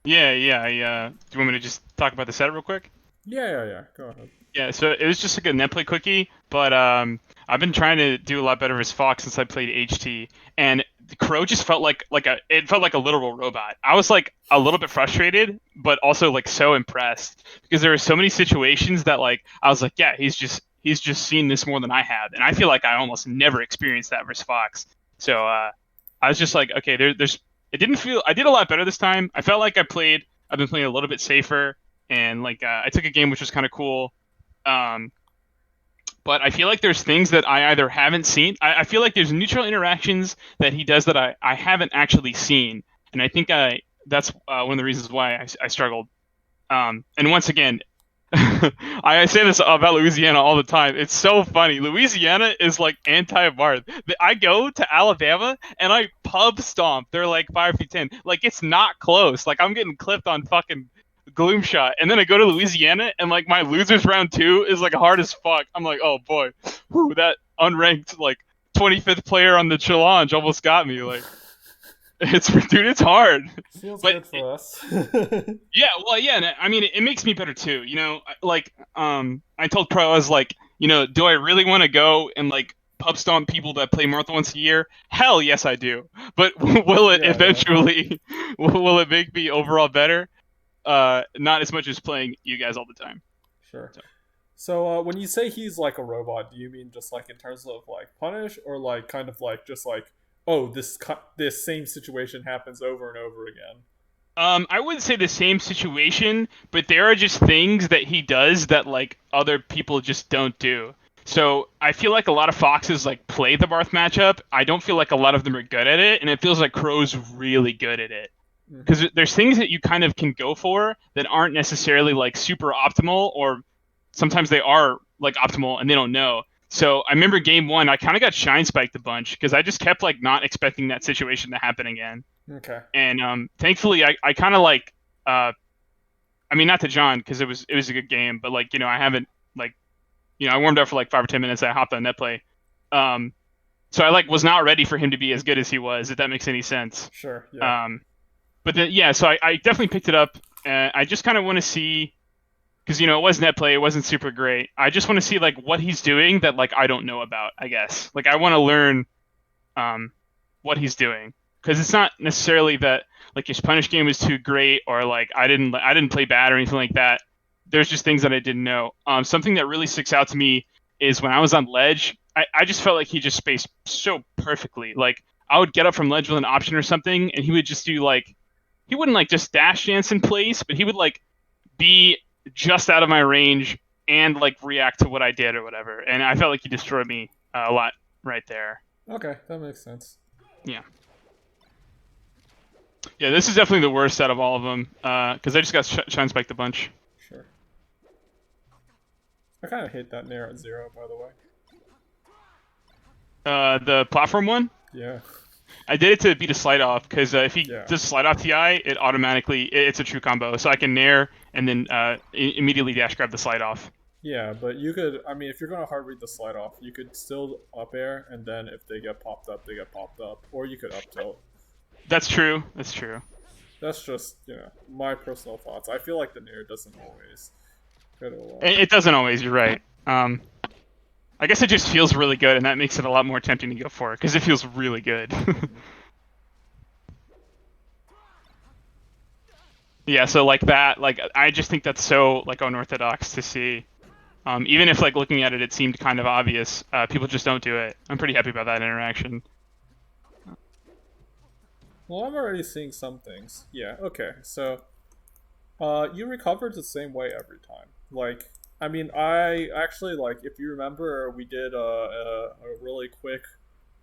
Yeah. Do you want me to just talk about the setup real quick? Yeah. Go ahead. Yeah, so it was just like a netplay quickie, but I've been trying to do a lot better as Fox since I played HT, and the Crow just felt like it felt like a literal robot. I was like a little bit frustrated, but also like so impressed because there were so many situations that like I was like, yeah, he's just seen this more than I have, and I feel like I almost never experienced that versus Fox. So I was just like, okay, there's it didn't feel I did a lot better this time. I felt like I've been playing a little bit safer, and like I took a game which was kind of cool. um, but I feel like there's things that I either haven't seen. I feel like there's neutral interactions that he does that I haven't actually seen, and I think that's one of the reasons why I struggled. And once again, I say this about Louisiana all the time. It's so funny. Louisiana is like anti-Barth. I go to Alabama and I pub stomp. They're like 5v10. Like it's not close. Like I'm getting clipped on fucking gloom shot, and then I go to Louisiana and like my losers round two is like hard as fuck. I'm like, oh boy, whew, that unranked like 25th player on the challenge almost got me. Like it's dude, it's hard. Feels But good for us. yeah, well, yeah. And I mean, it makes me better too. Like I told Pro, I was like, do I really want to go and like pub stomp people that play Martha once a year? Hell, yes, I do. But will it Yeah. eventually? Will it make me overall better? Not as much as playing you guys all the time. Sure. So. So when you say he's like a robot, do you mean just like in terms of like punish, or like kind of like just like, oh, this same situation happens over and over again? I wouldn't say the same situation, but there are just things that he does that like other people just don't do. So I feel like a lot of foxes like play the Barth matchup. I don't feel like a lot of them are good at it, and it feels like Crow's really good at it. Mm-hmm. Because there's things that you kind of can go for that aren't necessarily like super optimal, or sometimes they are like optimal and they don't know. So I remember game one, I kind of got shine spiked a bunch because I just kept like not expecting that situation to happen again. Okay. And thankfully, I kind of like, uh, I mean, not to John because it was a good game, but like I haven't like I warmed up for like 5 or 10 minutes. I hopped on netplay, um, so I like was not ready for him to be as good as he was. If that makes any sense. Sure. Yeah. Um, but then yeah, so I definitely picked it up. I just kind of want to see because it was netplay, it wasn't super great. I just want to see like what he's doing that like I don't know about. I guess like I want to learn um, what he's doing because it's not necessarily that like his punish game was too great or like I didn't play bad or anything like that. There's just things that I didn't know. Something that really sticks out to me is when I was on ledge, I just felt like he just spaced so perfectly. Like I would get up from ledge with an option or something, and he would just do like he wouldn't like just dash dance in place, but he would like be just out of my range and like react to what I did or whatever. And I felt like he destroyed me a lot right there. Okay, that makes sense. Yeah. Yeah, this is definitely the worst out of all of them because I just got shine spiked a bunch. Sure. I kind of hate that Nair at zero, by the way. The platform one, Yeah. I did it to beat a slide off because if he Yeah. does slide off TI, it automatically it's a true combo. So I can nair and then immediately dash grab the slide off. Yeah, but you could. I mean, if you're gonna hard read the slide off, you could still up air, and then if they get popped up, they get popped up, or you could up tilt. That's true. That's true. That's just my personal thoughts. I feel like the Nair doesn't always go to a lot. It doesn't always. You're right. I guess it just feels really good, and that makes it a lot more tempting to go for it because it feels really good. Mm-hmm. Yeah. So like that, like I just think that's so like unorthodox to see. Even if like looking at it, it seemed kind of obvious. People just don't do it. I'm pretty happy about that interaction. Well, I'm already seeing some things. Yeah. Okay. So, you recovered the same way every time. Like, I mean, I actually like if you remember, we did a really quick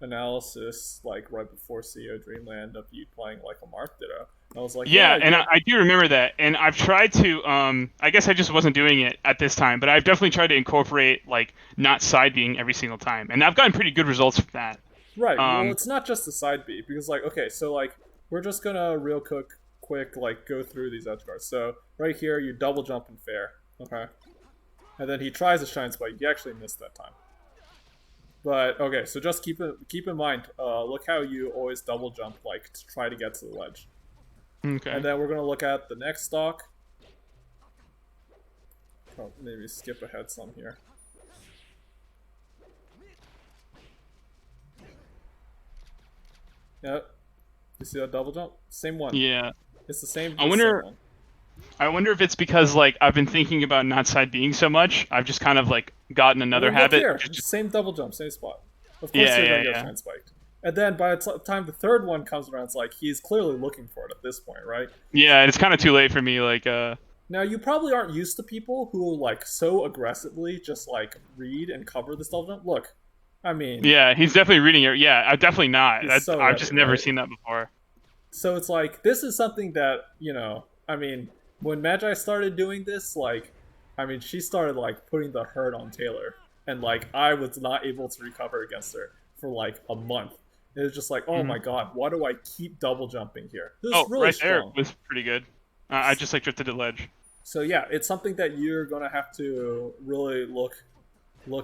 analysis like right before CEO Dreamland of you playing like a Mark Ditto. I was like, yeah, Yeah, and you I, have. I do remember that, and I've tried to. I guess I just wasn't doing it at this time, but I've definitely tried to incorporate like not side being every single time, and I've gotten pretty good results from that. Right. Well, Um, it's not just the side B because like okay, so like we're just gonna real quick like go through these edge guards. So right here, you double jump and fair. Okay. And then he tries a shine spike. He actually missed that time. But okay, so just keep in mind. Look how you always double jump like to try to get to the ledge. And Okay. then we're gonna look at the next stock. Oh, maybe skip ahead some here. Yep. You see that double jump? Same one. Yeah. It's the same. I The same wonder. one. I wonder if it's because like I've been thinking about not side being so much. I've just kind of like gotten And another then look habit. here. Same double jump, same spot. Of course, Yeah, you're yeah, gonna get yeah. shine spiked. And then by the time the third one comes around, it's like he's clearly looking for it at this point, right? Yeah, and it's kind of too late for me. Like, Now you probably aren't used to people who like so aggressively just like read and cover this double jump. Look, I mean, yeah, he's definitely reading it. Yeah, I'm definitely not. he's so I've ready, just never right? seen that before. So it's like this is something that I mean, when Magi started doing this, like, I mean, she started like putting the hurt on Taylor, and like I was not able to recover against her for like a month. It was just like, oh Mhm. my god, why do I keep double jumping here? This is Oh, really right there strong. was pretty good. I just like drifted the ledge. So yeah, it's something that you're gonna have to really look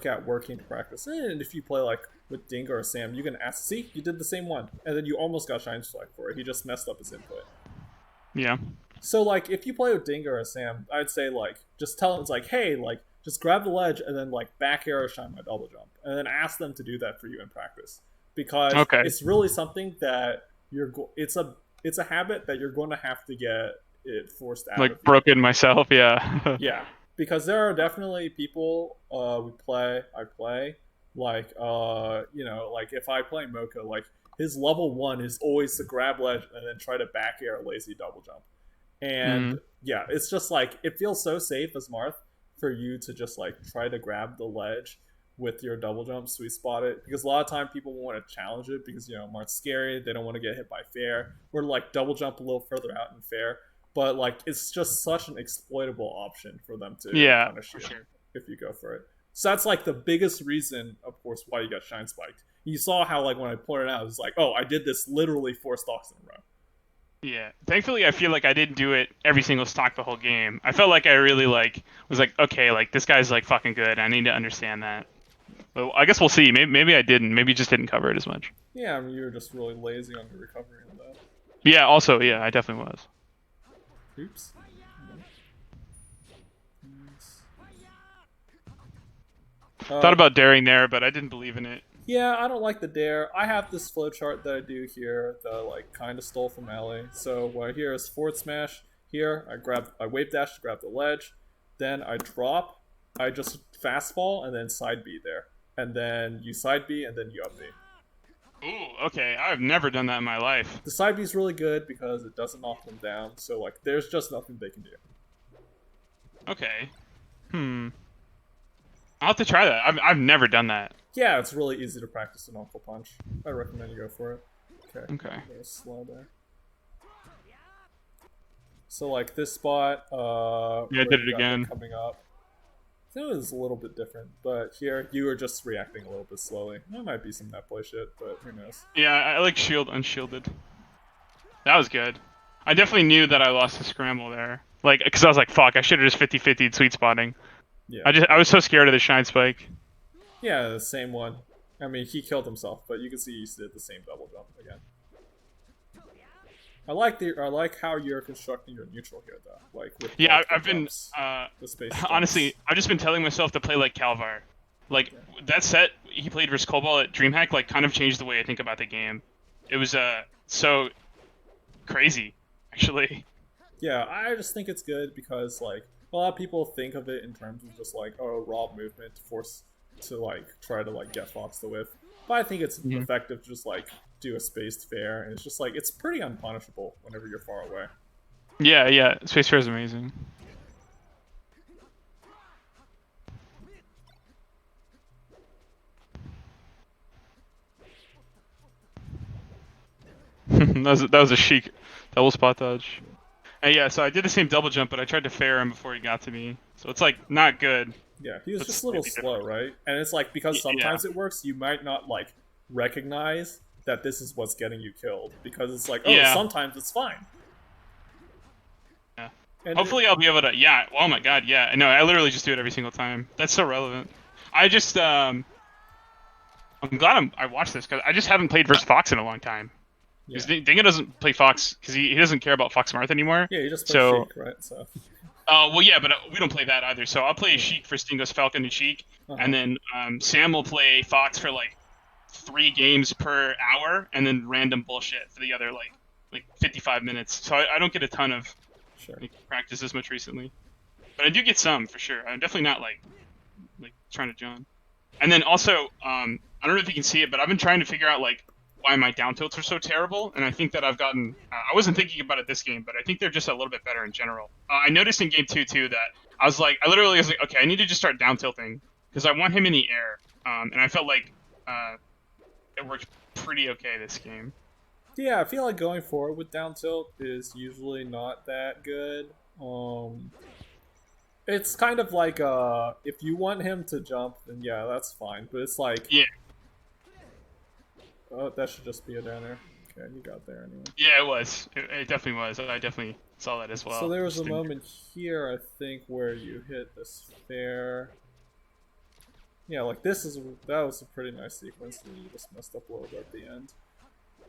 at working to practice. And if you play like with Dingo or Sam, you can ask, see, you did the same one, and then you almost got Shine Strike for it. He just messed up his input. Yeah. So like if you play with Dingo or Sam, I'd say like just tell them it's like, hey, like just grab the ledge and then like back arrow shine my double jump, and then ask them to do that for you in practice, because Okay. it's really something that it's a habit that you're going to have to get it forced out of Like you. broken myself. Yeah. Yeah, because there are definitely people I play like like if I play Mocha, like his level one is always to grab ledge and then try to back air a lazy double jump. And Mm. yeah, it's just like it feels so safe as Marth for you to just like try to grab the ledge with your double jump, sweet spot it, because a lot of time people want to challenge it because Marth's scary, they don't want to get hit by fair, or like double jump a little further out in fair, but like it's just such an exploitable option for them to Yeah, punish for you sure. if you go for it. So that's like the biggest reason, of course, why you got shine spiked. You saw how like when I pointed out, it was like, oh, I did this literally 4 stocks in a row. Yeah. Thankfully, I feel like I didn't do it every single stock the whole game. I felt like I really like was like, okay, like this guy's like fucking good. I need to understand that. But I guess we'll see. Maybe I didn't. Maybe just didn't cover it as much. Yeah, I mean, you were just really lazy on your recovery on that. Yeah. Also, yeah, I definitely was. Oops. Thought about daring there, but I didn't believe in it. Yeah, I don't like the dare. I have this flowchart that I do here that I like kind of stole from Ellie. So what here is forward smash. Here I wave dash to grab the ledge, then I drop, I just fastball and then side B there, and then you side B and then you up B. Ooh, okay. I've never done that in my life. The side B is really good because it doesn't knock them down. So like there's just nothing they can do. Okay. Hmm. I'll have to try that. I've never done that. Yeah, it's really easy to practice an Uncle Punch. I recommend you go for it. Okay. Okay. Very slow there. So like this spot, Yeah, I where did you it got again. that coming up. I think it was a little bit different, but here you were just reacting a little bit slowly. There might be some netplay shit, but who knows? Yeah, I like shield unshielded. That was good. I definitely knew that I lost the scramble there. Like, because I was like, fuck, I should have just 50-50 sweet spotting. Yeah. I was so scared of the shine spike. Yeah, the same one. I mean, he killed himself, but you can see he did the same double jump again. I like how you're constructing your neutral here, though. Like with Yeah, like, the I've been jumps, the space honestly, jumps. I've just been telling myself to play like Calvar. Like that set he played versus Cobalt at DreamHack like kind of changed the way I think about the game. It was so crazy, actually. Yeah, I just think it's good because like a lot of people think of it in terms of just like raw movement to force to like try to like get Fox to whiff. But I think it's Mhm. effective to just like do a spaced fair, and it's just like it's pretty unpunishable whenever you're far away. Yeah, yeah. Space Fair is amazing. that was a chic double spot dodge. And yeah, so I did the same double jump, but I tried to fair him before he got to me. So it's like not good. Yeah, he was But just a little slightly slow, different. right? And it's like because Yeah. sometimes it works, you might not like recognize that this is what's getting you killed because it's like, oh, Yeah. sometimes it's fine. Yeah. And Hopefully I'll be able to. Yeah. Oh my god. Yeah. No, I literally just do it every single time. That's so relevant. I just. I'm glad I watched this because I just haven't played versus Fox in a long time. Because Yeah. Dingo doesn't play Fox because he doesn't care about Fox Marth anymore. Yeah, you just play So, Sheik, right? So. well, yeah, but we don't play that either. So I'll play Yeah. Sheik for Stingos, Falcon, and Sheik, Uh and huh. then Sam will play Fox for like 3 games per hour, and then random bullshit for the other like 55 minutes. So I don't get a ton of Sure. like practice as much recently, but I do get some for sure. I'm definitely not like trying to John. And then also, I don't know if you can see it, but I've been trying to figure out like why my down tilts are so terrible, and I think that I've gotten. I wasn't thinking about it this game, but I think they're just a little bit better in general. I noticed in game two too that I literally was like, okay, I need to just start down tilting because I want him in the air, and I felt like it worked pretty okay this game. Yeah, I feel like going forward with down tilt is usually not that good. Um, it's kind of like if you want him to jump, then yeah, that's fine. But it's like, Yeah, oh, that should just be a downer. Okay, you got there anyway. yeah, it was. It definitely was. I definitely saw that as So well. there was Just a didn't. moment here, I think, where you hit this fair. Yeah, like that was a pretty nice sequence, and you just messed up a little bit at the end.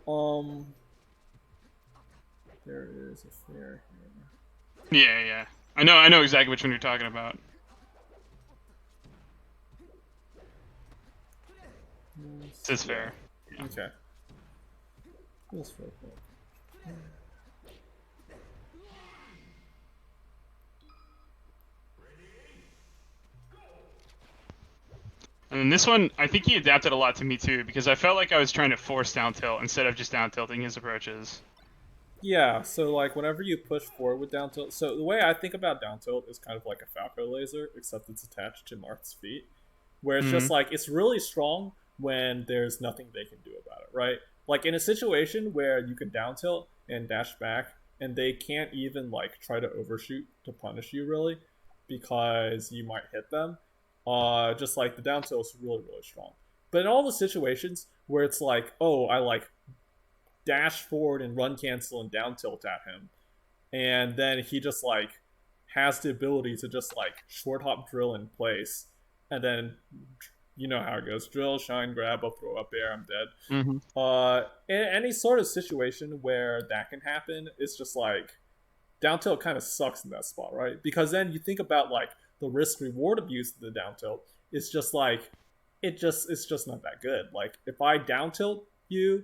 Um, there is a fair Yeah, yeah. I know exactly which one you're talking about. here. This is Yeah. fair. Yeah. Okay. Feels fair. And then this one, I think he adapted a lot to me too, because I felt like I was trying to force down tilt instead of just down tilting his approaches. Yeah, so like whenever you push forward with down tilt, so the way I think about down tilt is kind of like a Falco laser, except it's attached to Marth's feet, where it's Hmm. just like it's really strong when there's nothing they can do about it, right? Like in a situation where you can down tilt and dash back, and they can't even like try to overshoot to punish you really, because you might hit them. Just like the down tilt is really really strong. But in all the situations where it's like, oh, I like dash forward and run cancel and down tilt at him, and then he just like has the ability to just like short hop drill in place, and then you know how it goes: drill, shine, grab, I'll throw up air, I'm dead. Hmm. In any sort of situation where that can happen, it's just like down tilt kind of sucks in that spot, right? Because then you think about like the risk reward of using the down tilt. It's just like it's just not that good. Like if I down tilt you,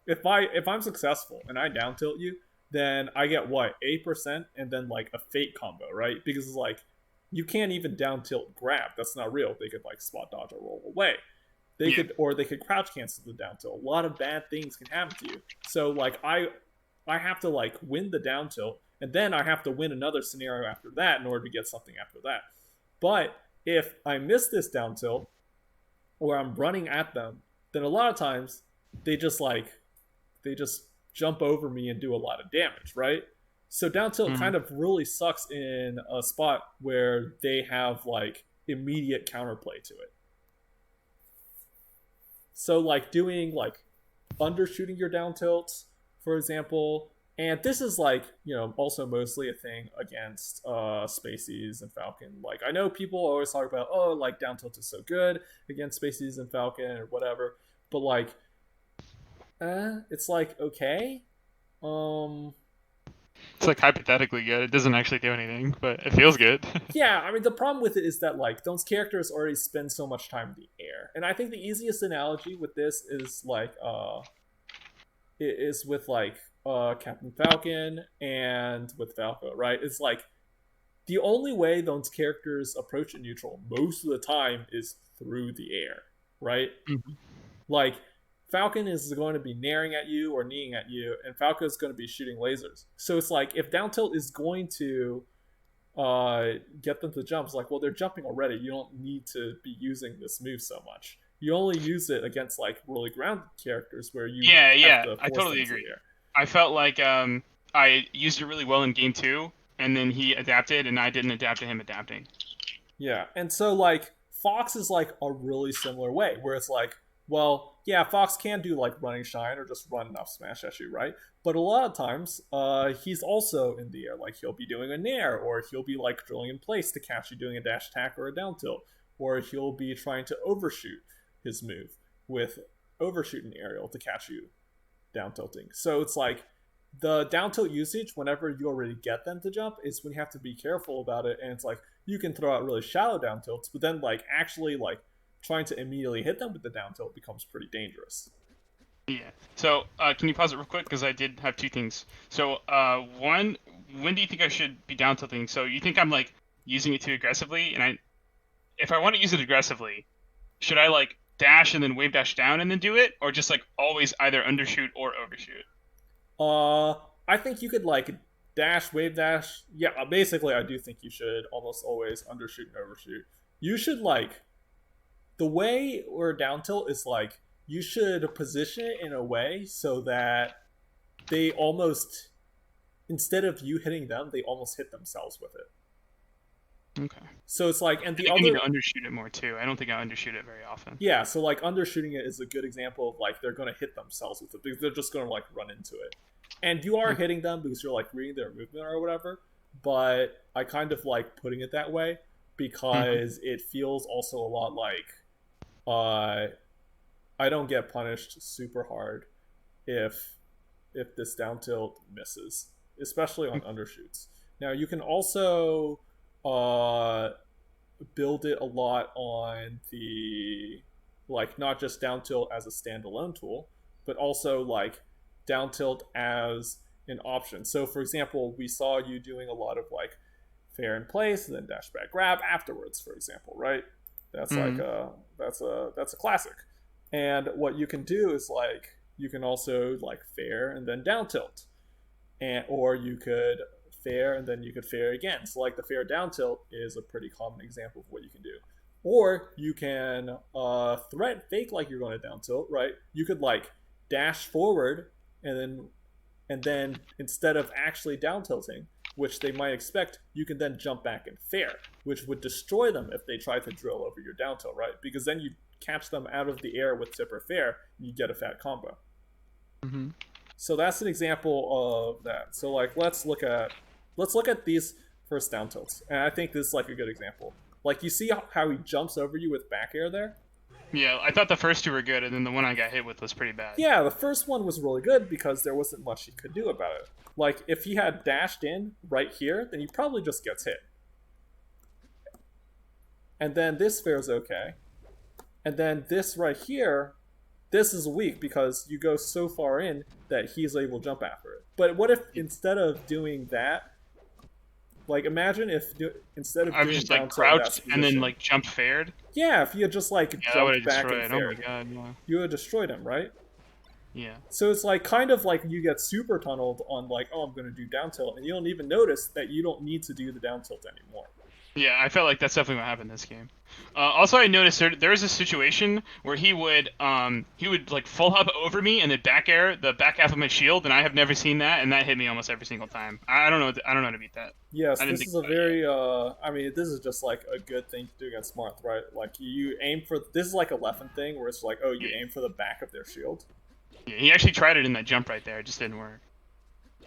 if I'm successful and I down tilt you, then I get what 8% and then like a fate combo, right? Because it's like you can't even down tilt grab. That's not real. They could like spot dodge or roll away. Yeah. They could crouch cancel the down tilt. A lot of bad things can happen to you. So like I have to like win the down tilt, and then I have to win another scenario after that in order to get something after that. But if I miss this down tilt or I'm running at them, then a lot of times they just like they just jump over me and do a lot of damage, right? So down tilt Hmm. kind of really sucks in a spot where they have like immediate counterplay to it. So like doing like undershooting your down tilts, for example, and this is like also mostly a thing against Spacies and Falcon. Like I know people always talk about like down tilt is so good against Spacies and Falcon or whatever, but like it's like okay. Um, It's like hypothetically good. It doesn't actually do anything, but it feels good. yeah, I mean the problem with it is that like those characters already spend so much time in the air, and I think the easiest analogy with this is like is with like Captain Falcon and with Falco, right? It's like the only way those characters approach a neutral most of the time is through the air, right? Mhm. Like Falcon is going to be naring at you or kneeing at you, and Falco is going to be shooting lasers. So it's like if down tilt is going to get them to jump, it's like, well, they're jumping already. You don't need to be using this move so much. You only use it against like really grounded characters where you Yeah, have yeah, to I force them totally to the agree. air. I felt like I used it really well in game two, and then he adapted, and I didn't adapt to him adapting. Yeah, and so like Fox is like a really similar way where it's like, well, yeah, Fox can do like running shine or just run enough smash at you, right? But a lot of times, he's also in the air. Like he'll be doing a nair, or he'll be like drilling in place to catch you doing a dash attack or a down tilt, or he'll be trying to overshoot his move with overshooting aerial to catch you. down tilting. So it's like the down tilt usage, whenever you already get them to jump, is when you have to be careful about it. And it's like you can throw out really shallow down tilts, but then like actually like trying to immediately hit them with the down tilt becomes pretty dangerous. Yeah. So, can you pause it real quick? Because I did have two things. So, one, when do you think I should be down tilting? So, you think I'm like using it too aggressively? And if I want to use it aggressively, should I like dash and then wave dash down and then do it, or just like always either undershoot or overshoot? I think you could like dash, wave dash. Yeah, basically, I do think you should almost always undershoot and overshoot. You should like the way or down tilt is like you should position it in a way so that they almost instead of you hitting them, they almost hit themselves with it. Okay. So it's like, and I the think I need other, to undershoot it more too. I don't think I undershoot it very often. yeah, so like undershooting it is a good example of like they're going to hit themselves with it because they're just going to like run into it. And you are hitting them because you're like reading their movement or whatever, but I kind of like putting it that way because it feels also a lot like I don't get punished super hard if this down tilt misses, especially on undershoots. Now you can also uh, build it a lot on the like not just down tilt as a standalone tool, but also like down tilt as an option. So for example, we saw you doing a lot of like fair in place and then dash back grab afterwards, for example, right? That's like that's a classic. And what you can do is like you can also like fair and then down tilt, and or you could fair and then you could fair again. So like the fair down tilt is a pretty common example of what you can do. Or you can threat fake like you're going to down tilt, right? You could like dash forward and then instead of actually down tilting, which they might expect, you can then jump back and fair, which would destroy them if they try to drill over your down tilt, right? Because then you catch them out of the air with tip or fair, and you get a fat combo. Mm-hmm. So that's an example of that. So like let's look at these first down tilts, and I think this is like a good example. Like you see how he jumps over you with back air there? Yeah, I thought the first two were good, and then the one I got hit with was pretty bad. Yeah, the first one was really good because there wasn't much he could do about it. Like if he had dashed in right here, then he probably just gets hit. And then this fares okay. And then this right here, this is weak because you go so far in that he's able to jump after it. But what if instead of doing that, like imagine if instead of I was doing just down like tilt in that crouched and then position, like jump fared. yeah, if you had just like Yeah, that would have jumped back and destroyed. Oh my fared, god, yeah. you would have destroyed him, right? Yeah. So it's like kind of like you get super tunneled on like, oh, I'm going to do down tilt, and you don't even notice that you don't need to do the down tilt anymore. Yeah, I felt like that's definitely what happened this game. Also, I noticed there was a situation where he would like full hop over me and then back air the back half of my shield, and I have never seen that, and that hit me almost every single time. I don't know. I don't know how to beat that. Yes, I didn't this think is a about it very. I mean, this is just like a good thing to do against Marth, right? Like you aim for this is like a Leffen thing where it's like, oh, you aim for the back of their shield. yet. Yeah, he actually tried it in that jump right there. It just didn't work.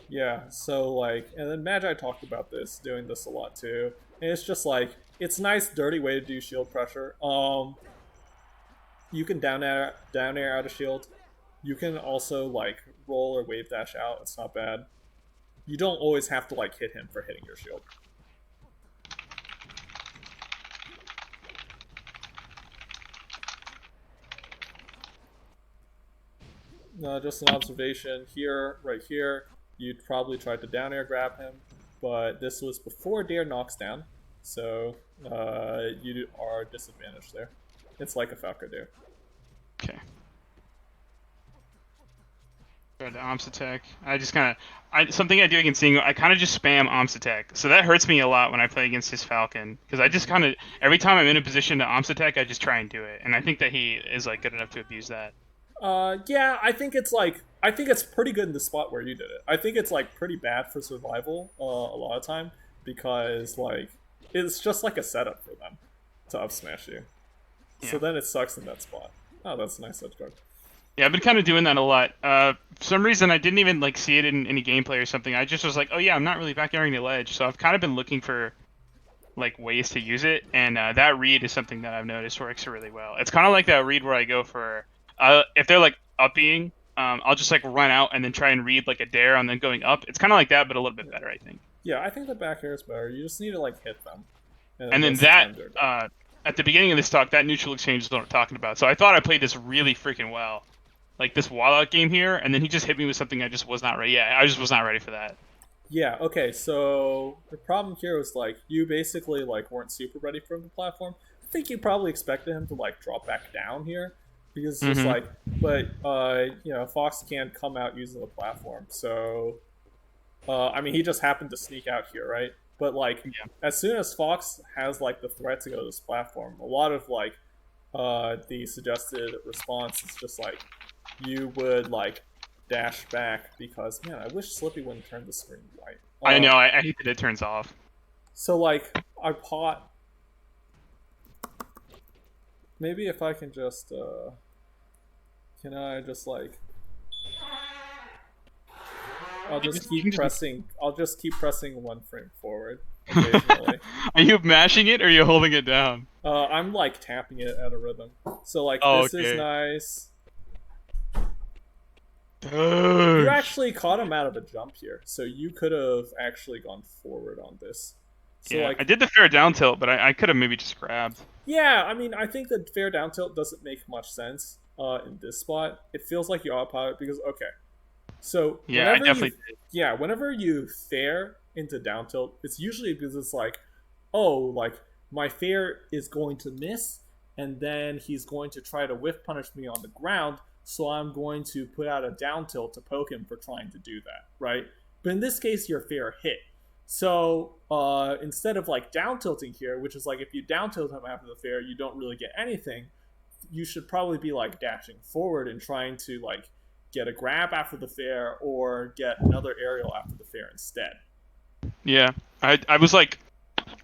Yeah, so like, and then Magi talked about this, doing this a lot too. And it's just like, it's a nice, dirty way to do shield pressure. You can down air out of shield. You can also like roll or wave dash out. It's not bad. You don't always have to like hit him for hitting your shield. Just an observation here, right here. You'd probably try to down air grab him, but this was before Dare knocks down, so you are disadvantaged there. It's like a Falco Dare. Okay. The Omps attack. I just kind of, something I do against Singo, I kind of just spam Omps attack. So that hurts me a lot when I play against his Falcon, because I just kind of, every time I'm in a position to Omps attack, I just try and do it, and I think that he is like good enough to abuse that. Yeah, I think it's pretty good in the spot where you did it. I think it's like pretty bad for survival a lot of time because like it's just like a setup for them to up smash you. Yeah. So then it sucks in that spot. Oh, that's a nice edge guard. Yeah, I've been kind of doing that a lot. For some reason, I didn't even like see it in any gameplay or something. I just was like, oh yeah, I'm not really back airing the ledge, so I've kind of been looking for like ways to use it, and that read is something that I've noticed works really well. It's kind of like that read where I go for if they're like upping I'll just like run out and then try and read like a dare and then going up. It's kind of like that, but a little bit Yeah. better, I think. Yeah, I think the back air is better. You just need to like hit them, and then And then most of the that time they're dead. at the beginning of this talk, that neutral exchange is what I'm talking about. So I thought I played this really freaking well, like this wall-out game here, and then he just hit me with something I just was not ready. Yeah, I just was not ready for that. Yeah, okay, so the problem here was like you basically like weren't super ready for the platform. I think you probably expected him to like drop back down here because it's just Mm-hmm. like but you know, Fox can't come out using the platform. So I mean he just happened to sneak out here, right? But like Yeah. as soon as Fox has like the threat to go to this platform, a lot of like the suggested response is just like you would like dash back because man, I wish Slippy wouldn't turn the screen white. I know. I hate that it turns off. So like I pot. Maybe if I can just can I just like I'll just You keep can just. pressing. I'll just keep pressing one frame forward occasionally. Are you mashing it or are you holding it down? I'm like tapping it at a rhythm. So like Oh, this is okay. nice. You Dude. actually caught him out of a jump here, so you could have actually gone forward on this. So Yeah, I like did the fair down tilt, but I could have maybe just grabbed. yeah, I mean I think the fair down tilt doesn't make much sense in this spot. It feels like you autopilot because okay. So Yeah, I definitely did. yeah, whenever you fair into down tilt, it's usually because it's like, oh, like my fair is going to miss, and then he's going to try to whiff punish me on the ground. So I'm going to put out a down tilt to poke him for trying to do that, right? But in this case, your fair hit. So instead of like down tilting here, which is like if you down tilt him after the fair, you don't really get anything. You should probably be like dashing forward and trying to like get a grab after the fair or get another aerial after the fair instead. Yeah, I was like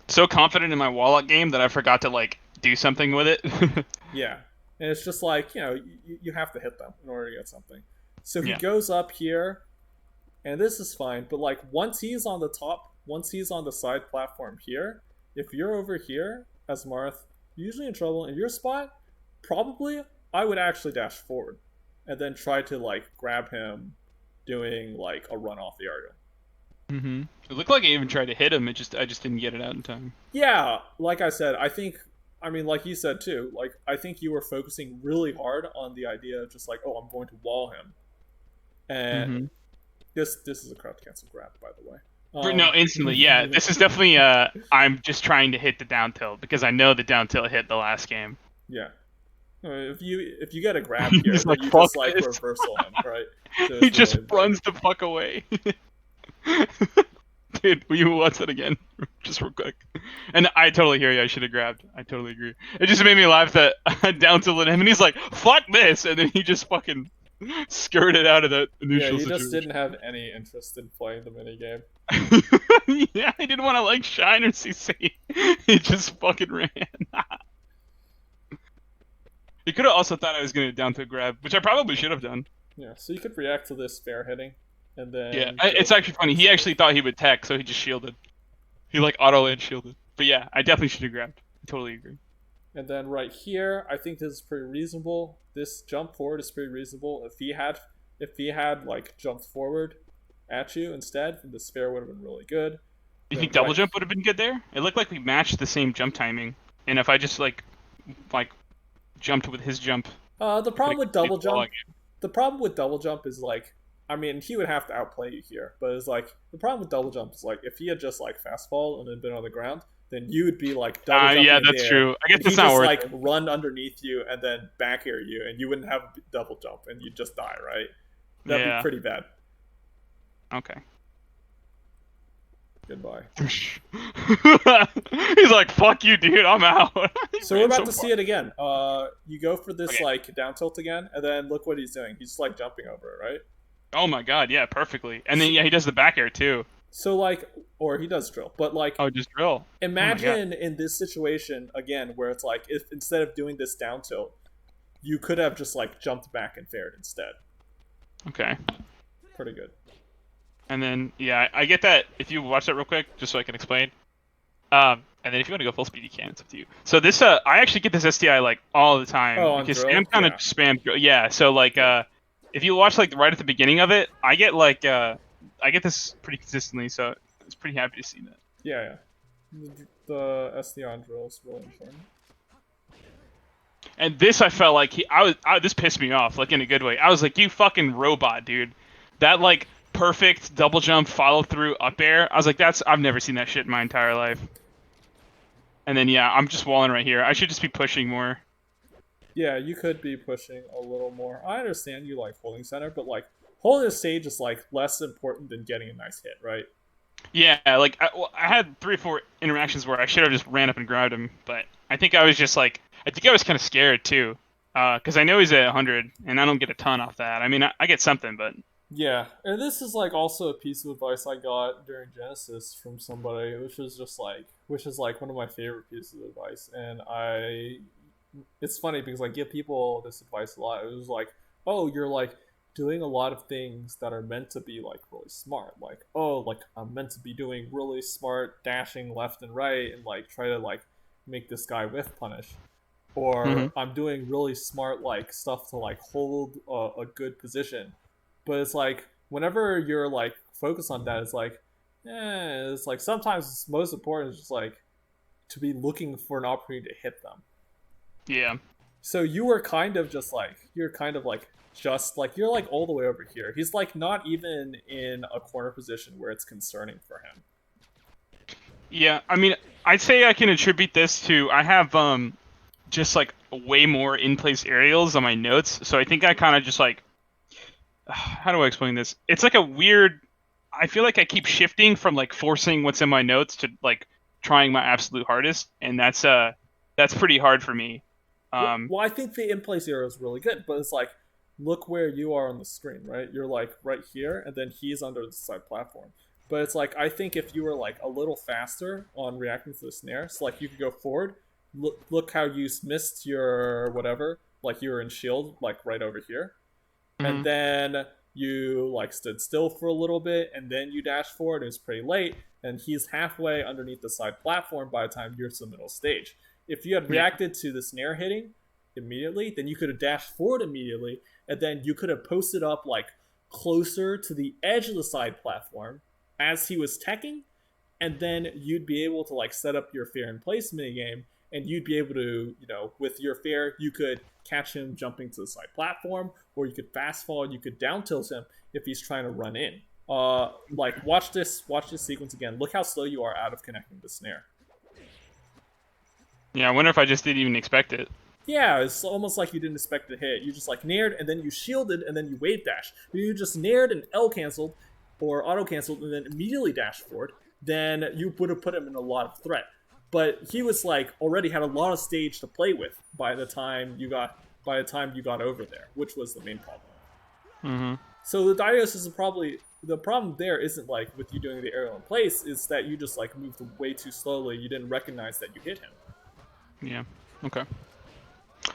so confident in my wallet game that I forgot to like do something with it. Yeah. And it's just like, you know, you have to hit them in order to get something. So he Yeah. goes up here, and this is fine. But like once he's on the top, once he's on the side platform here, if you're over here as Marth, you're usually in trouble. In your spot, probably I would actually dash forward and then try to like grab him doing like a run off the aerial. Mm-hmm. It looked like I even tried to hit him. I just didn't get it out in time. Yeah, like I said, I think I mean like you said too, like I think you were focusing really hard on the idea of just like, oh, I'm going to wall him. And Mm-hmm. this is a crouch cancel grab, by the way. No, instantly. Yeah, this is definitely. I'm just trying to hit the down tilt because I know the down tilt hit the last game. Yeah. If you get a grab here, He's then like, you fuck just like this. reversal him, right? So He it's just really big. runs the fuck away. Dude, will you watch that again? Just real quick. And I totally hear you. I should have grabbed. I totally agree. It just made me laugh that I down tilted him and he's like, fuck this! And then he just fucking skirted out of that Yeah, initial you just situation. didn't have any interest in playing the minigame. Yeah, I didn't want to like shine or CC. He just fucking ran. He could have also thought I was going to down to grab, which I probably should have done. Yeah, so you could react to this fair hitting, and Yeah, then go it's for actually funny. He the actually thought he would tech, so he just shielded. He like auto land shielded. But yeah, I definitely should have grabbed. I totally agree. And then right here, I think this is pretty reasonable. This jump forward is pretty reasonable. If he had like jumped forward at you instead, the spare would have been really good. You Then think double right, jump would have been good there? It looked like we matched the same jump timing, and if I just like jumped with his jump, the I could problem have with completed double the wall jump, the problem with double jump is like, I mean, he would have to outplay you here, but it's like the problem with double jump is like if he had just like fast fall and then been on the ground, then you would be like double jumping Yeah, in the that's air, true. I guess and he it's not just worth like it. run underneath you and then back air you, and you wouldn't have a double jump, and you'd just die, right? That'd be Yeah. pretty bad. Okay. Goodbye. He's like, "Fuck you, dude. I'm out." He So we're ran about to far. see it again. You go for this Okay. like down tilt again, and then look what he's doing. He's just like jumping over it, right? Oh my god, yeah, perfectly. And then yeah, he does the back air too. So like, or he does drill, but like, Oh, just drill. Oh my god. imagine in this situation again, where it's like, if instead of doing this down tilt, you could have just like jumped back and fared instead. Okay. Pretty good. And then yeah, I get that. If you watch that real quick, just so I can explain. And then if you want to go full speed, you can. It's up to you. So this, I actually get this STI like all the time Oh, on because drill, Sam kind of yeah. spam. Yeah. So like, if you watch like right at the beginning of it, I get like I get this pretty consistently, so it's pretty happy to see that. Yeah, yeah. The SDR drill is really important. And this, I felt like this pissed me off, like in a good way. I was like, you fucking robot, dude. That like perfect double jump follow through up air. I was like, I've never seen that shit in my entire life. And then yeah, I'm just walling right here. I should just be pushing more. Yeah, you could be pushing a little more. I understand you like holding center, but like holding the stage is like less important than getting a nice hit, right? Yeah, like I had 3 or 4 interactions where I should have just ran up and grabbed him, but I think I was just like, I think I was kind of scared too, because I know he's at 100, and I don't get a ton off that. I mean, I get something, but Yeah, and this is like also a piece of advice I got during Genesis from somebody, which is like one of my favorite pieces of advice, and it's funny because I give people this advice a lot. It was like, oh, you're like doing a lot of things that are meant to be like really smart, like oh, like I'm meant to be doing really smart dashing left and right and like try to like make this guy whiff punish, or mhm. I'm doing really smart like stuff to like hold a good position. But it's like whenever you're like focused on that, it's like sometimes it's most important is just like to be looking for an opportunity to hit them. Yeah, So you were kind of just like you're like all the way over here. He's like not even in a corner position where it's concerning for him. yeah. I mean, I'd say I can attribute this to I have just like way more in place aerials on my notes, so I think I kind of just like how do I explain this? It's like a weird. I feel like I keep shifting from like forcing what's in my notes to like trying my absolute hardest, and that's pretty hard for me. Um, Well, I think the in place area is really good, but it's like look where you are on the screen, right? You're like right here, and then he's under the side platform. But it's like I think if you were like a little faster on reacting to the snare, so like you could go forward. Look how you missed your whatever, like you were in shield, like right over here, and mhm. then you like stood still for a little bit, and then you dashed forward. It was pretty late, and he's halfway underneath the side platform by the time you're to the middle stage. If you had Yeah, reacted to the snare hitting immediately, then you could have dashed forward immediately, and then you could have posted up like closer to the edge of the side platform as he was teching, and then you'd be able to like set up your fair in place minigame, and you'd be able to, with your fair, you could catch him jumping to the side platform, or you could fast fall, you could down tilt him if he's trying to run in. Like watch this sequence again. Look how slow you are out of connecting the snare. yeah. I wonder if I just didn't even expect it. Yeah, it's almost like you didn't expect to hit. You just like nared and then you shielded and then you wave dash. You just nared and L canceled or auto canceled and then immediately dashed forward. Then you would have put him in a lot of threat. But he was like already had a lot of stage to play with by the time you got over there, which was the main problem. Hmm. So the Darius is probably the problem there isn't like with you doing the aerial in place, is that you just like moved way too slowly. You didn't recognize that you hit him. Yeah. Okay.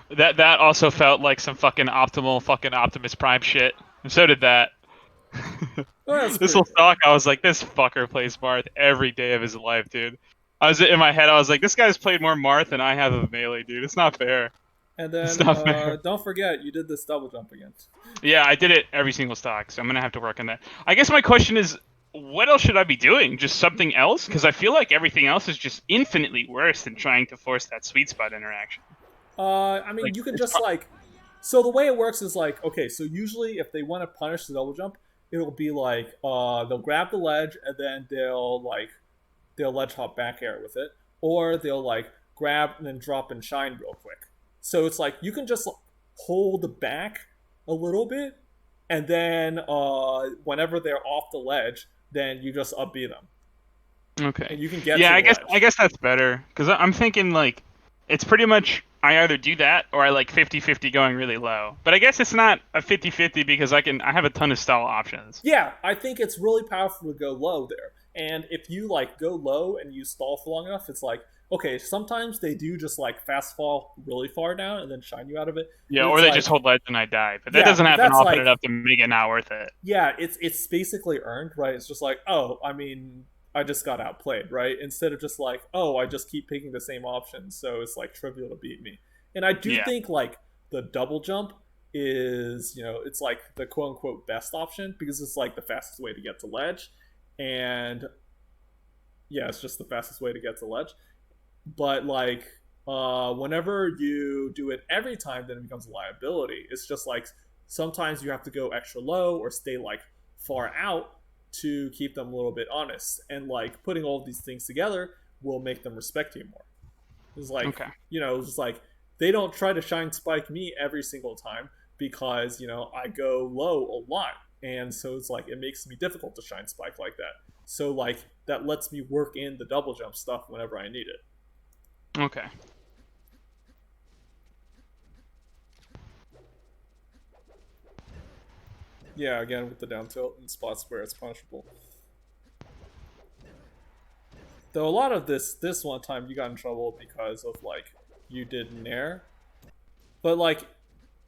That also felt like some fucking optimal fucking Optimus Prime shit. And so did that. Well, that's This pretty whole good. stock, I was like, this fucker plays Marth every day of his life, dude. I was in my head, I was like, this guy's played more Marth than I have of Melee, dude. It's not fair. And It's then not fair. don't forget you did this double jump again. Yeah, I did it every single stock, so I'm gonna have to work on that. I guess my question is, what else should I be doing? Just something else? Because I feel like everything else is just infinitely worse than trying to force that sweet spot interaction. I mean, Like, you can it's just like. So the way it works is like, okay, so usually if they want to punish the double jump, it'll be like they'll grab the ledge and then they'll ledge hop back air with it, or they'll like grab and then drop and shine real quick. So it's like you can just hold back a little bit, and then whenever they're off the ledge, then you just up B them, okay. and you can get Yeah, to the I ledge. guess that's better because I'm thinking like it's pretty much I either do that or I like 50-50 going really low. But I guess it's not a 50-50 because I have a ton of style options. Yeah, I think it's really powerful to go low there. And if you like go low and you stall for long enough, it's like okay. Sometimes they do just like fast fall really far down and then shine you out of it. Yeah, But or it's they just like hold ledge and I die. But that yeah, doesn't but happen that's often like enough to make it not worth it. yeah, it's basically earned, right? It's just like oh, I mean, I just got outplayed, right? Instead of just like oh, I just keep picking the same options, so it's like trivial to beat me. And I do Yeah. think like the double jump is, it's like the quote unquote best option because it's like the fastest way to get to ledge. And yeah, it's just the fastest way to get to ledge. But like, whenever you do it every time, then it becomes a liability. It's just like sometimes you have to go extra low or stay like far out to keep them a little bit honest. And like putting all of these things together will make them respect you more. It's like, Okay. it's just like they don't try to shine spike me every single time because, I go low a lot. And so it's like it makes me difficult to shine spike like that. So like that lets me work in the double jump stuff whenever I need it. Okay. Yeah, again with the down tilt and spots where it's punishable. Though a lot of this one time you got in trouble because of like you did nair. But like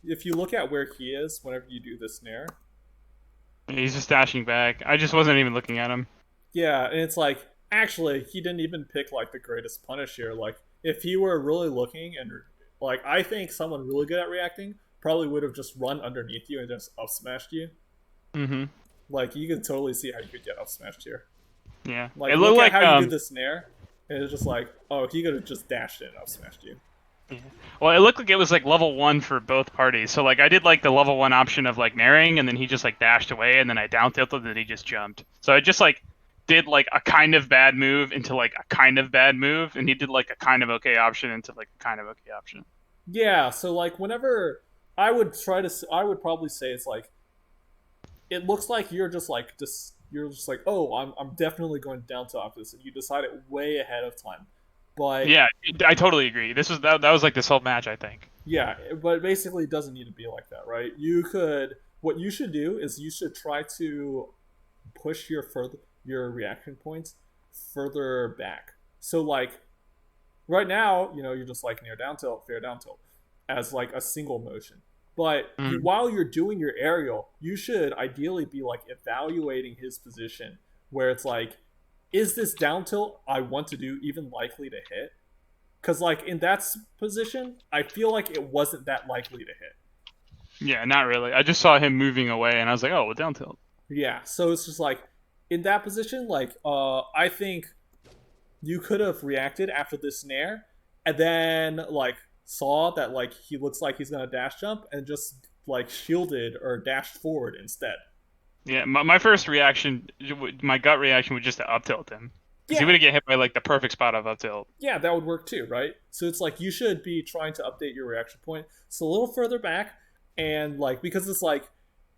if you look at where he is whenever you do this nair, He's just dashing back. I just wasn't even looking at him. yeah, and it's like actually he didn't even pick like the greatest punish here. Like if he were really looking and like I think someone really good at reacting probably would have just run underneath you and just up smashed you. Mm-hmm. Like you can totally see how you could get up smashed here. Yeah. Like It look looked at like how you did this snare, and it's just like, oh, he could have just dashed it and up smashed you. Yeah. Well, it looked like it was like level 1 for both parties. So like I did like the level 1 option of like narrowing, and then he just like dashed away, and then I down tilted, and then he just jumped. So I just like did like a kind of bad move into like a kind of bad move, and he did like a kind of okay option into like a kind of okay option. Yeah, so like whenever I would probably say it's like it looks like you're just like, oh, I'm definitely going down to off this, and you decide it way ahead of time. But Yeah, I totally agree. That was like this whole match, I think. yeah, but basically it doesn't need to be like that, right? What you should do is you should try to push your reaction points further back. So like right now, you're just like near down tilt, fair down tilt as like a single motion. But Mm. while you're doing your aerial, you should ideally be like evaluating his position where it's like, is this down tilt I want to do even likely to hit? Because like in that position, I feel like it wasn't that likely to hit. Yeah, not really. I just saw him moving away, and I was like, oh, well, down tilt. Yeah, so it's just like in that position, like I think you could have reacted after the snare and then like saw that like he looks like he's gonna dash jump and just like shielded or dashed forward instead. Yeah, my first reaction, my gut reaction was just to up tilt him, because he Yeah, would get hit by like the perfect spot of up tilt. yeah, that would work too, right? So it's like you should be trying to update your reaction point. So a little further back, and like because it's like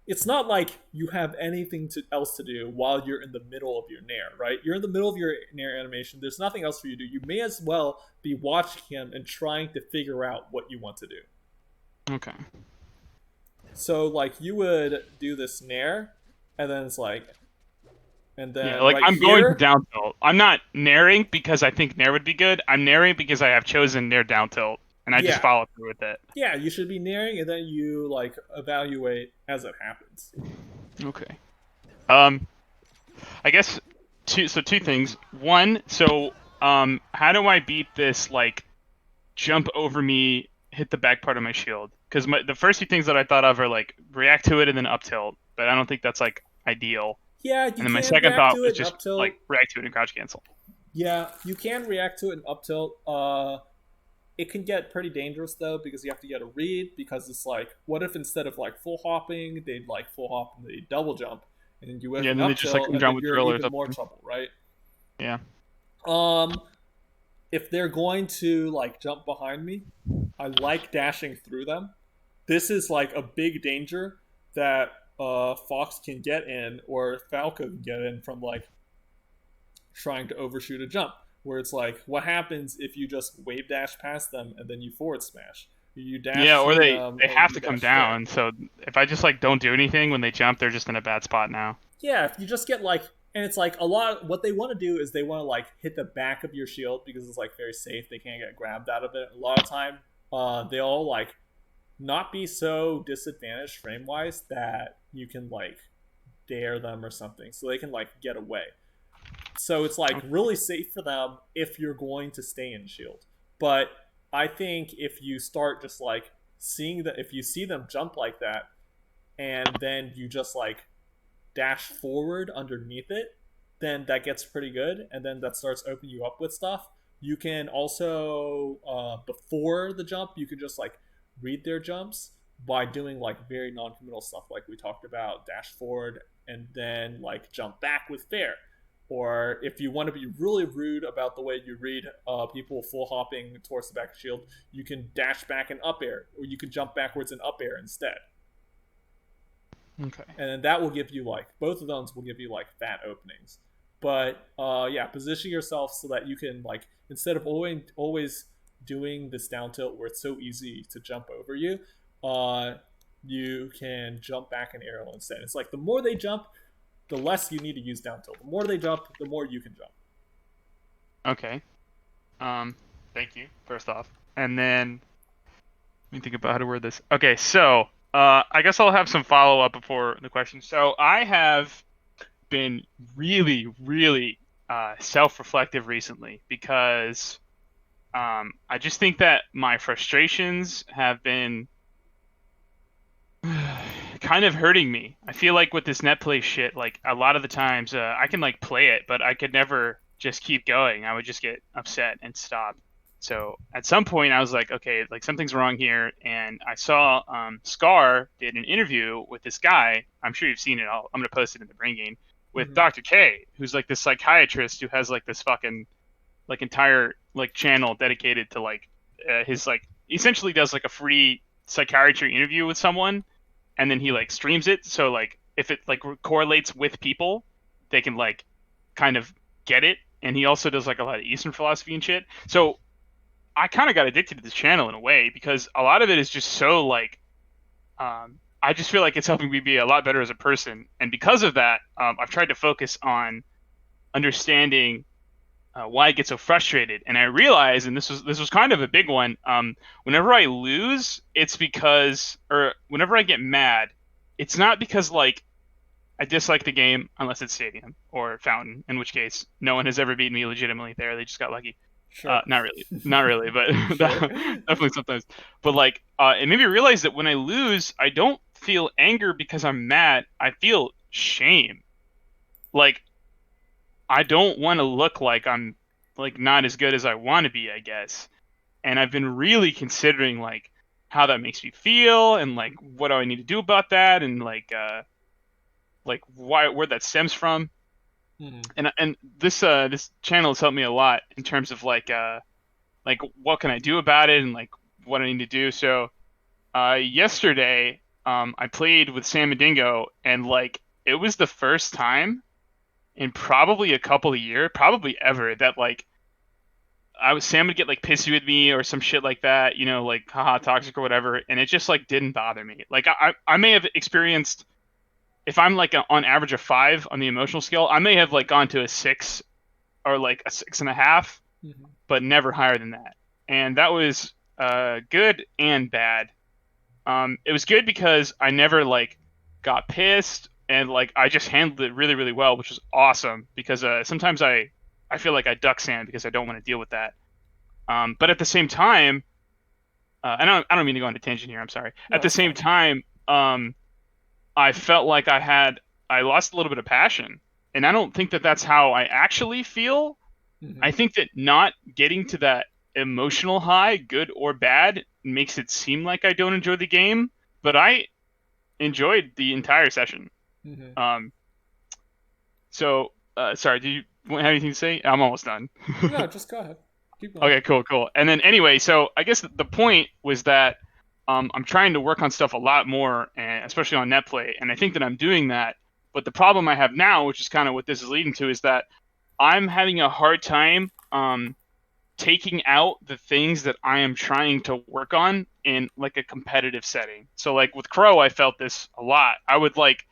it's not like you have anything else to do while you're in the middle of your nair, right? You're in the middle of your nair animation. There's nothing else for you to do. You may as well be watching him and trying to figure out what you want to do. Okay. So like you would do this nair, and then it's like, and Yeah, then like right I'm going to here, down tilt. I'm not naring because I think nair would be good. I'm naring because I have chosen nair down tilt, and I just yeah, follow through with it. yeah, you should be nairing, and then you like evaluate as it happens. Okay. Um, I guess two things. One, how do I beat this like jump over me, hit the back part of my shield? Because the first two things that I thought of are like react to it and then up tilt, but I don't think that's like ideal. Yeah, And you then my can second react thought to was it and just up like tilt. react to it and crouch cancel. Yeah, you can react to it and up tilt. It can get pretty dangerous though because you have to get a read because it's like, what if instead of like full hopping, they'd like full hop and they double jump, and then you have Yeah, an and then they up just like tilt, come and down then with you're drill or even more something. trouble, right? Yeah. Um, if they're going to like jump behind me, I like dashing through them. This is like a big danger that Fox can get in or Falco can get in from like trying to overshoot a jump. Where it's like, what happens if you just wave dash past them and then you forward smash? You dash Yeah, or through they them and have you to come dash fair. down. So if I just like don't do anything when they jump, they're just in a bad spot now. Yeah, if you just get like, and it's like a lot. What they want to do is they want to like hit the back of your shield because it's like very safe. They can't get grabbed out of it. A lot of time, they all like not be so disadvantaged frame wise that you can like dare them or something, so they can like get away. So it's like really safe for them if you're going to stay in shield. But I think if you start just like seeing that if you see them jump like that, and then you just like dash forward underneath it, then that gets pretty good, and then that starts opening you up with stuff. You can also before the jump, you can just like read their jumps by doing like very non-committal stuff, like we talked about, dash forward and then like jump back with fair. Or if you want to be really rude about the way you read people full hopping towards the back shield, you can dash back and up air, or you can jump backwards and up air instead. Okay. And then that will give you like both of those will give you like fat openings. But yeah, position yourself so that you can like instead of always doing this down tilt where it's so easy to jump over you, you can jump back and aerial instead. It's like the more they jump, the less you need to use down tilt. The more they jump, the more you can jump. Okay. Thank you, first off. And then let me think about how to word this. Okay, so I guess I'll have some follow up before the question. So I have been really, really self-reflective recently because I just think that my frustrations have been kind of hurting me. I feel like with this netplay shit, like a lot of the times I can like play it, but I could never just keep going. I would just get upset and stop. So at some point I was like, okay, like something's wrong here, and I saw Scar did an interview with this guy. I'm sure you've seen it. I'm gonna post it in the brain game with Mm-hmm. Dr. K, who's like this psychiatrist who has like this fucking like entire like channel dedicated to like his like essentially does like a free psychiatry interview with someone, and then he like streams it. So like if it like correlates with people, they can like kind of get it. And he also does like a lot of Eastern philosophy and shit. So I kind of got addicted to this channel in a way because a lot of it is just so like I just feel like it's helping me be a lot better as a person. And because of that, I've tried to focus on understanding why I get so frustrated. And I realize, and this was kind of a big one. Whenever I lose, it's because, or whenever I get mad, it's not because like I dislike the game, unless it's Stadium or Fountain, in which case no one has ever beaten me legitimately there. They just got lucky. Sure. Not really, but Sure. definitely sometimes. But like, it made me realize that when I lose, I don't feel anger because I'm mad. I feel shame. Like I don't want to look like I'm like not as good as I want to be, I guess. And I've been really considering like how that makes me feel and like what do I need to do about that and like why where that stems from. Mm-hmm. And this channel has helped me a lot in terms of like what can I do about it and like what I need to do. So yesterday I played with Sam and Dingo, and like it was the first time in probably a couple of years, probably ever, that like Sam would get like pissy with me or some shit like that, you know, like haha toxic or whatever, and it just like didn't bother me. Like I may have experienced, if I'm like on average a 5 on the emotional scale, I may have like gone to a 6 or like a 6.5, Mm-hmm. but never higher than that. And that was good and bad. It was good because I never like got pissed, and like I just handled it really really well, which was awesome because sometimes I feel like I duck sand because I don't want to deal with that. But at the same time, I don't mean to go on a tangent here. I'm sorry. No, At the it's same fine. time, I felt like I lost a little bit of passion, and I don't think that that's how I actually feel. Mm-hmm. I think that not getting to that emotional high, good or bad, makes it seem like I don't enjoy the game, but I enjoyed the entire session. Mm-hmm. Um, so sorry, do you have anything to say? I'm almost done. No, just go ahead. Keep going. Okay, cool, cool. And then anyway, so I guess the point was that I'm trying to work on stuff a lot more, and especially on netplay, and I think that I'm doing that. But the problem I have now, which is kind of what this is leading to, is that I'm having a hard time taking out the things that I am trying to work on in like a competitive setting. So like with Crow, I felt this a lot. I would like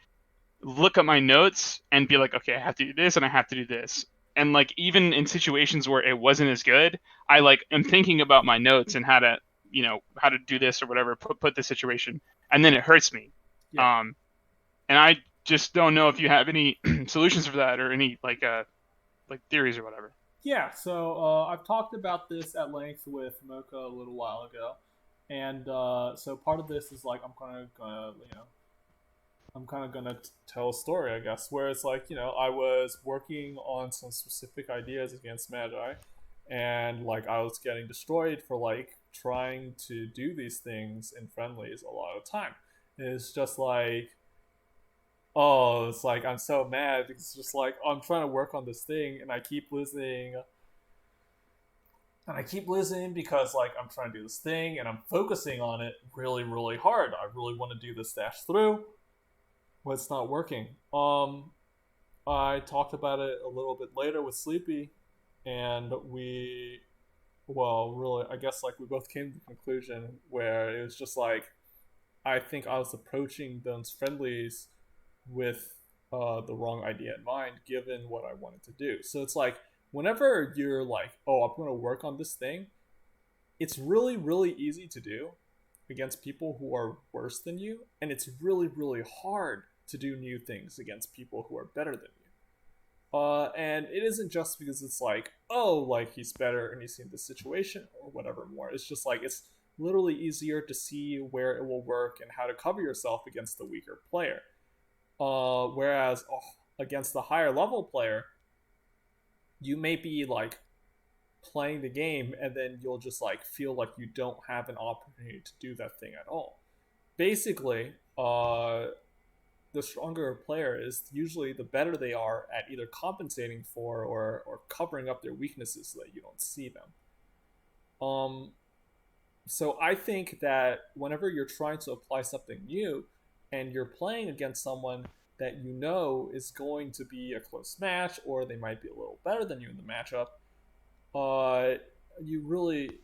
look at my notes and be like, okay, I have to do this and I have to do this. And like even in situations where it wasn't as good, I like am thinking about my notes and how to, you know, how to do this or whatever, put the situation, and then it hurts me. Yeah. Um, and I just don't know if you have any solutions for that or any like theories or whatever. Yeah, so I've talked about this at length with Mocha a little while ago. And so part of this is like I'm kind of gonna tell a story, I guess, where it's like, I was working on some specific ideas against Magi, and like I was getting destroyed for like trying to do these things in friendlies a lot of time. And it's just like, oh, it's like I'm so mad because it's just like I'm trying to work on this thing and I keep losing. And I keep losing because like I'm trying to do this thing and I'm focusing on it really, really hard. I really want to do this dash through, but it's not working. I talked about it a little bit later with Sleepy, and well, really, I guess like we both came to the conclusion where it was just like I think I was approaching those friendlies with the wrong idea in mind, given what I wanted to do. So it's like whenever you're like, oh, I'm going to work on this thing, it's really, really easy to do against people who are worse than you, and it's really, really hard to do new things against people who are better than you. And it isn't just because it's like, oh, like he's better and he's seen this situation or whatever more. It's just like it's literally easier to see where it will work and how to cover yourself against the weaker player. Whereas against the higher level player, you may be like playing the game and then you'll just like feel like you don't have an opportunity to do that thing at all. Basically, the stronger a player is, usually the better they are at either compensating for or covering up their weaknesses so that you don't see them. Um, so I think that whenever you're trying to apply something new and you're playing against someone that you know is going to be a close match or they might be a little better than you in the matchup, uh, you really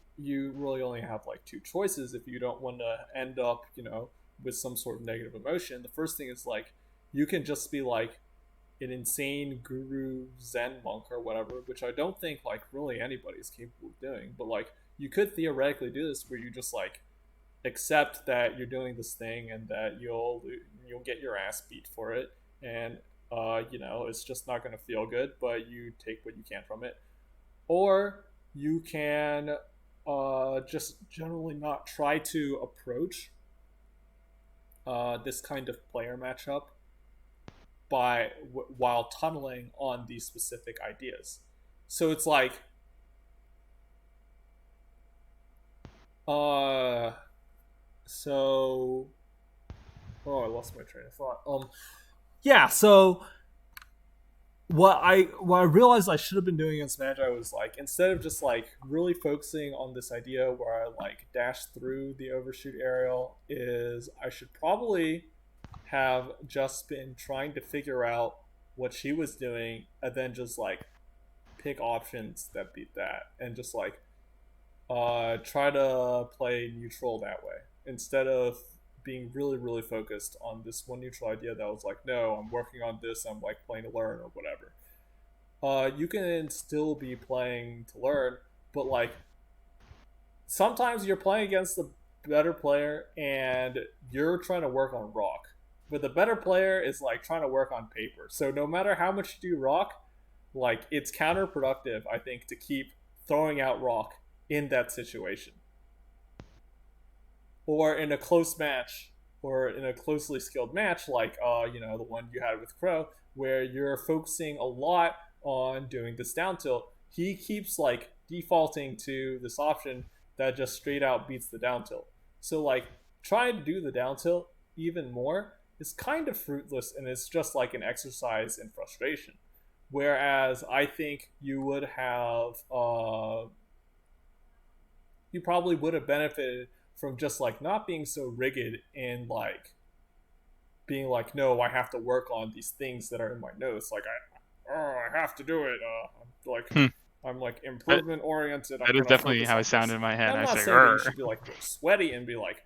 only have like two choices if you don't want to end up, with some sort of negative emotion. The first thing is like you can just be like an insane guru Zen monk or whatever, which I don't think like really anybody is capable of doing. But like you could theoretically do this where you just like accept that you're doing this thing and that you'll get your ass beat for it, and it's just not going to feel good, but you take what you can from it. Or you can just generally not try to approach this kind of player matchup while tunneling on these specific ideas. So it's like, uh, so I lost my train of thought. Yeah. So what I realized I should have been doing against Magi was like, instead of just like really focusing on this idea where I like dash through the overshoot aerial, is I should probably have just been trying to figure out what she was doing and then just like pick options that beat that and just like try to play neutral that way instead of being really, really focused on this one neutral idea that was like, no, I'm working on this, I'm like playing to learn or whatever. You can still be playing to learn, but like sometimes you're playing against the better player and you're trying to work on rock, but the better player is like trying to work on paper. So no matter how much you do rock, like it's counterproductive, I think, to keep throwing out rock in that situation. Or in a close match, or in a closely skilled match like the one you had with Crow, where you're focusing a lot on doing this down tilt. He keeps like defaulting to this option that just straight out beats the down tilt. So like trying to do the down tilt even more is kind of fruitless, and it's just like an exercise in frustration. Whereas I think you probably would have benefited from just like not being so rigid and like being like, no, I have to work on these things that are in my notes. Like I have to do it. Hmm. I'm like That, improvement oriented. I'm that is gonna definitely focus how on it sounded this. in my And head. I'm I not say, saying that you "Rrr." should be like sweaty and be like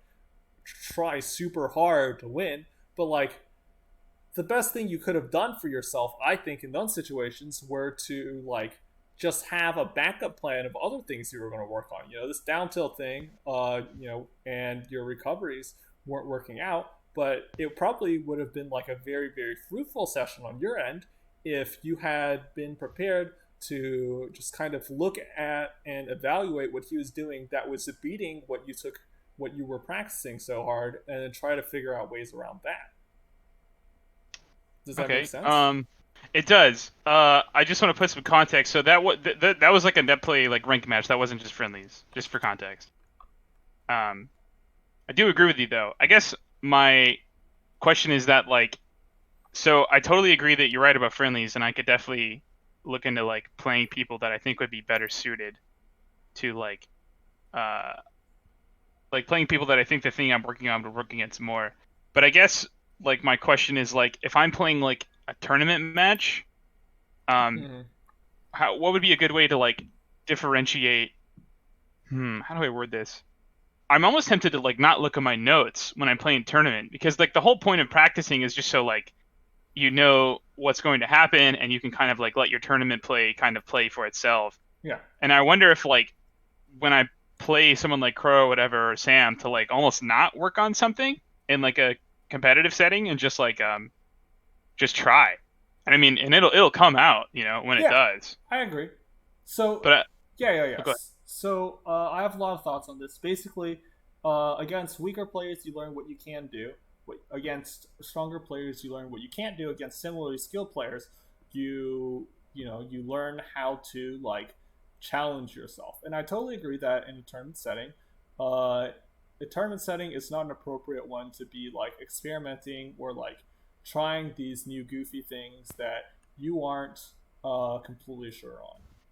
try super hard to win, but like the best thing you could have done for yourself, I think, in those situations were to like just have a backup plan of other things you were going to work on. This down tilt thing, and your recoveries weren't working out, but it probably would have been like a very, very fruitful session on your end if you had been prepared to just kind of look at and evaluate what he was doing that was beating what you took what you were practicing so hard and then try to figure out ways around that. Does that make Okay. sense? It does. I just want to put some context. So that was like a net play like rank match. That wasn't just friendlies. Just for context. Um, I do agree with you though. I guess my question is that like, so I totally agree that you're right about friendlies, and I could definitely look into like playing people that I think would be better suited to uh like playing people that I think the thing I'm working on would work against more. But I guess like my question is like if I'm playing like a tournament match, um, Mm-hmm. what would be a good way to like differentiate? How do I word this? I'm almost tempted to like not look at my notes when I'm playing tournament because like the whole point of practicing is just so like you know what's going to happen and you can kind of like let your tournament play kind of play for itself. Yeah. And I wonder if like when I play someone like Crow or whatever or Sam to like almost not work on something in like a competitive setting and just like just try. And I mean, and it'll come out, when it Yeah, does. I agree. So, But yeah, yeah, yeah. go ahead. So, I have a lot of thoughts on this. Basically, against weaker players, you learn what you can do. Against stronger players, you learn what you can't do. Against similarly skilled players, you learn how to like challenge yourself. And I totally agree that in a tournament setting, uh, a tournament setting is not an appropriate one to be like experimenting or like trying these new goofy things that you aren't completely sure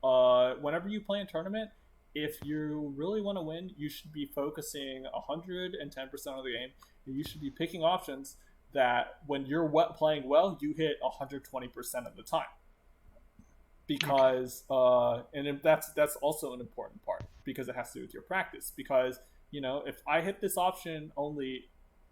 on. Whenever you play a tournament, if you really want to win, you should be focusing 110% of the game. You should be picking options that when you're playing well, you hit 120% of the time. Okay. Because and that's also an important part because it has to do with your practice. Because if I hit this option only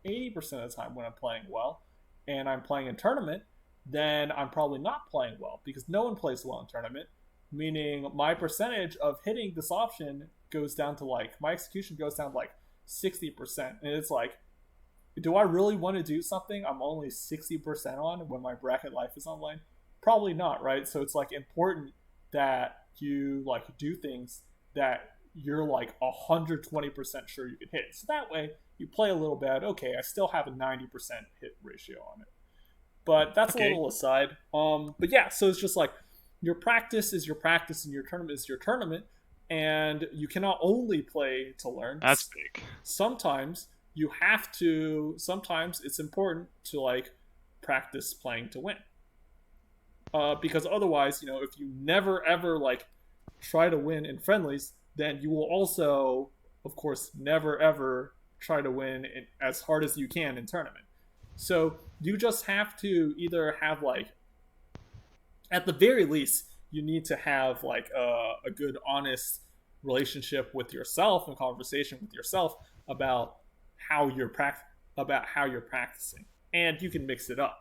80% of the time when I'm playing well, and I'm playing in tournament, then I'm probably not playing well because no one plays well in tournament. Meaning my percentage of hitting this option goes down to like my execution goes down to like 60%, and it's like, do I really want to do something I'm only 60% on when my bracket life is online? Probably not, right? So it's like important that you like do things that you're like 120% sure you can hit. So that way you play a little bad. Okay, I still have a 90% hit ratio on it. But that's a Okay. little aside. But yeah, so it's just like your practice is your practice and your tournament is your tournament, and you cannot only play to learn. That's big. Sometimes you have to. Sometimes it's important to like practice playing to win, because otherwise, if you never ever like try to win in friendlies, then you will also, of course, never ever try to win as hard as you can in tournament. So you just have to either have like, at the very least, you need to have like a good, honest relationship with yourself and conversation with yourself about how you're practicing, and you can mix it up.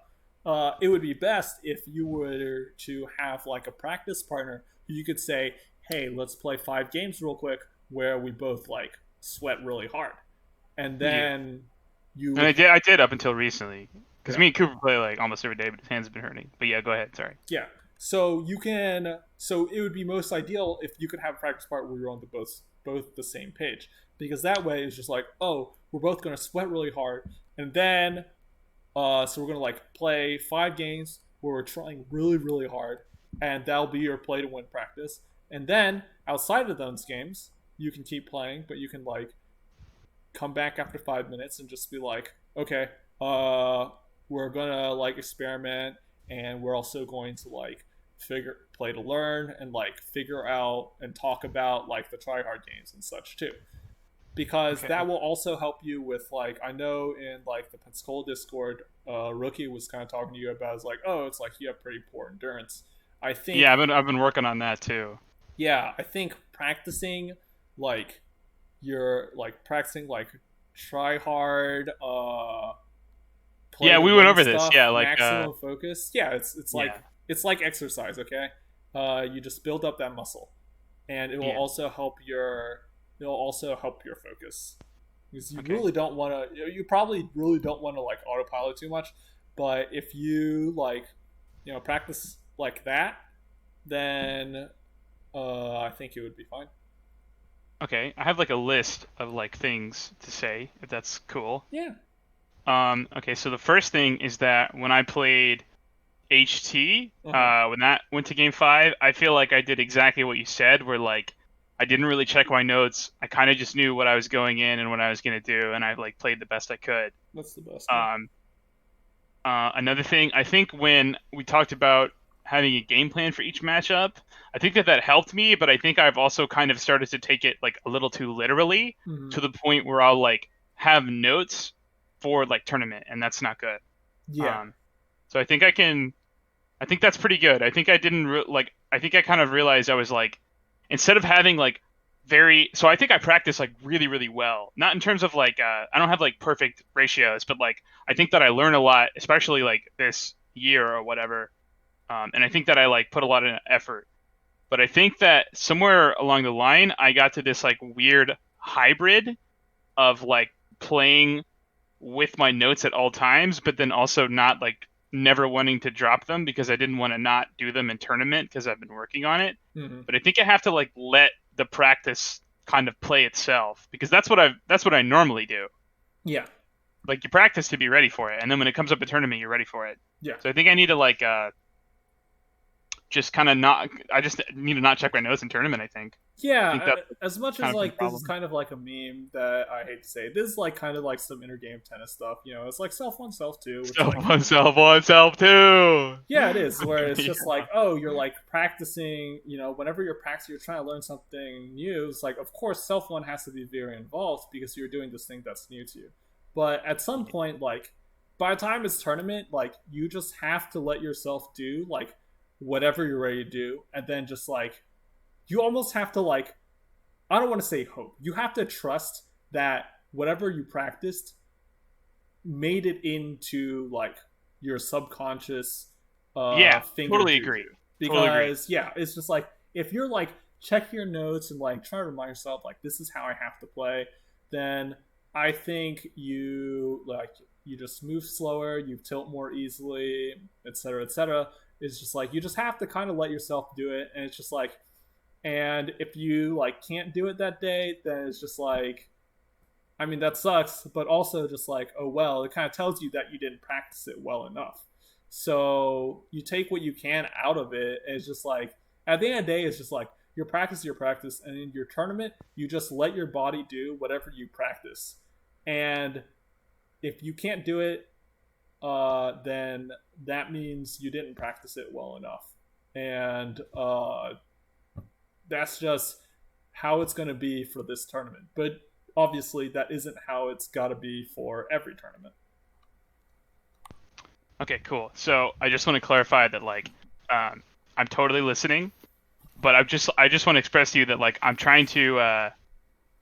It would be best if you were to have like a practice partner who you could say, "Hey, let's play 5 games real quick where we both like sweat really hard," and Yeah. then you And would, I did up until recently. Because yeah. me and Cooper play like almost every day, but his hands have been hurting. But yeah, go ahead. Sorry. Yeah. So you can. So it would be most ideal if you could have a practice part where you're on the both the same page, because that way it's just like, oh, we're both going to sweat really hard, and then so we're going to like play 5 games where we're trying really really hard, and that'll be your play to win practice. And then outside of those games, you can keep playing, but you can like come back after 5 minutes and just be like, okay, we're gonna like experiment, and we're also going to like figure play to learn and like figure out and talk about like the try hard games and such too, because Okay. that will also help you with like, I know in like the Pensacola Discord, Rookie was kind of talking to you about, is like, oh, it's like you have pretty poor endurance. I Yeah, think, I've been working on that too. yeah, I think practicing like you're like practicing like try hard, play Yeah, to we went win over this. stuff, Yeah, like maximum focus. Yeah, yeah, it's like exercise. Okay, you just build up that muscle, and yeah. it'll also help your focus, because you Okay. really don't want to. You probably really don't want to like autopilot too much, but if you like, practice like that, then I think it would be fine. Okay, I have like a list of like things to say, if that's cool. Yeah. Okay, so the first thing is that when I played HT, Uh huh. when that went to game five, I feel like I did exactly what you said, where like I didn't really check my notes. I kind of just knew what I was going in and what I was gonna do, and I like played the best I could. That's the best. Yeah. Um, Another thing, I think when we talked about having a game plan for each matchup, I think that that helped me, but I think I've also kind of started to take it like a little too literally Hmm. to the point where I'll like have notes for like tournament, and that's not good. Yeah. Um, so I think that's pretty good. I think I didn't like. I think I kind of realized I was like, instead of having like very. So I think I practice like really, really well. Not in terms of like I don't have like perfect ratios, but like I think that I learn a lot, especially like this year or whatever. And I think that I like put a lot of effort. But I think that somewhere along the line, I got to this like weird hybrid of like playing with my notes at all times, but then also not like never wanting to drop them because I didn't want to not do them in tournament because I've been working on it. Hmm. But I think I have to like let the practice kind of play itself because that's what I normally do. Yeah. Like you practice to be ready for it, and then when it comes up a tournament, you're ready for it. Yeah. So I think I need to like just kind of not. I just need to not check my notes in tournament. I think Yeah, that's as much as kind of the like this is problem. kind of like a meme that I hate to say, this is like kind of like some intergame tennis stuff. You know, it's like self one, self two. It's Self like one, self one, self two. yeah, it is where it's Yeah. just like oh, you're like practicing. You know, whenever you're practicing, you're trying to learn something new. It's like of course self one has to be very involved because you're doing this thing that's new to you. But at some point, like by the time it's tournament, like you just have to let yourself do like whatever you're ready to do, and then just like you almost have to like I don't want to say hope. You have to trust that whatever you practiced made it into like your subconscious Yeah, finger totally juju. agree. Totally agree. Because yeah, it's just like if you're like check your notes and like try to remind yourself like this is how I have to play, then I think you like you just move slower, you tilt more easily, etc., etc. It's just like you just have to kind of let yourself do it, and it's just like and if you like can't do it that day, then it's just like I mean that sucks, but also just like oh well, it kind of tells you that you didn't practice it well enough. So you take what you can out of it. And it's just like at the end of the day, it's just like your practice, and in your tournament, you just let your body do whatever you practice. And if you can't do it, then that means you didn't practice it well enough. And that's just how it's going to be for this tournament. But obviously, that isn't how it's got to be for every tournament. Okay, cool. So I just want to clarify that like I'm totally listening, but I just want to express to you that like I'm trying to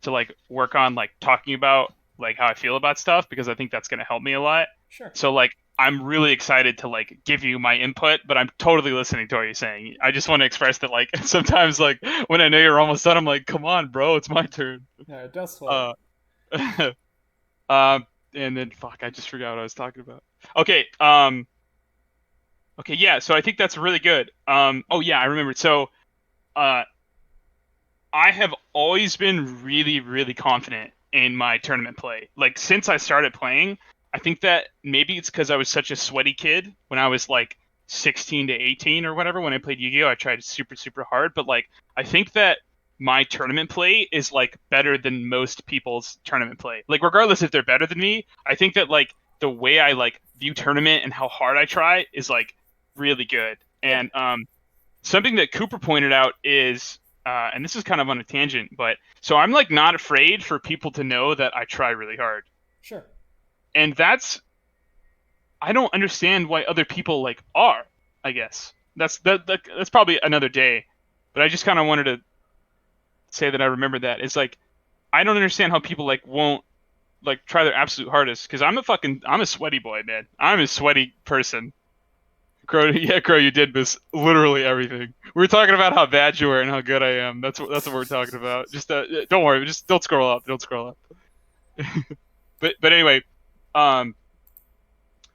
like work on like talking about like how I feel about stuff because I think that's gonna help me a lot. Sure. So like I'm really excited to like give you my input, but I'm totally listening to what you're saying. I just want to express that like sometimes like when I know you're almost done, I'm like, come on, bro, it's my turn. Yeah, that's fine. Uh, um, and then fuck, I just forgot what I was talking about. Okay, okay, yeah. So I think that's really good. Oh yeah, I remembered. So, uh, I have always been really, really confident in my tournament play. Like since I started playing, I think that maybe it's because I was such a sweaty kid when I was like 16 to 18 or whatever. When I played Yu-Gi-Oh, I tried super, super hard. But like, I think that my tournament play is like better than most people's tournament play. Like, regardless if they're better than me, I think that like the way I like view tournament and how hard I try is like really good. Yeah, And something that Cooper pointed out is, and this is kind of on a tangent, but so I'm like not afraid for people to know that I try really hard, sure. and that's I don't understand why other people like are. I guess that's probably another day, but I just kind of wanted to say that I remember that. It's like I don't understand how people like won't like try their absolute hardest because I'm a sweaty boy, man. I'm a sweaty person. Crow, yeah, Crow, you did miss literally everything. We were talking about how bad you were and how good I am. That's what we're talking about. Just don't worry, just don't scroll up. Don't scroll up. But anyway, um,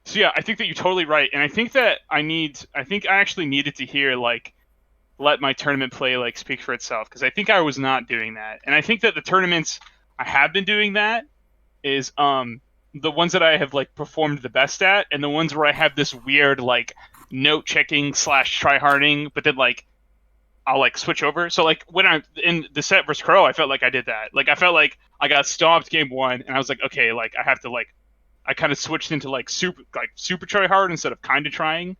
so yeah, I think that you're totally right, and I think that I think I actually needed to hear like let my tournament play like speak for itself, because I think I was not doing that, and I think that the tournaments I have been doing that is the ones that I have like performed the best at, and the ones where I have this weird like note checking slash try harding, but then like I'll like switch over. So like when I'm in the set versus Crow, I felt like I did that. Like I felt like I got stomped game one, and I was like, okay, like I have to like I kind of switched into like super try hard instead of kind of trying,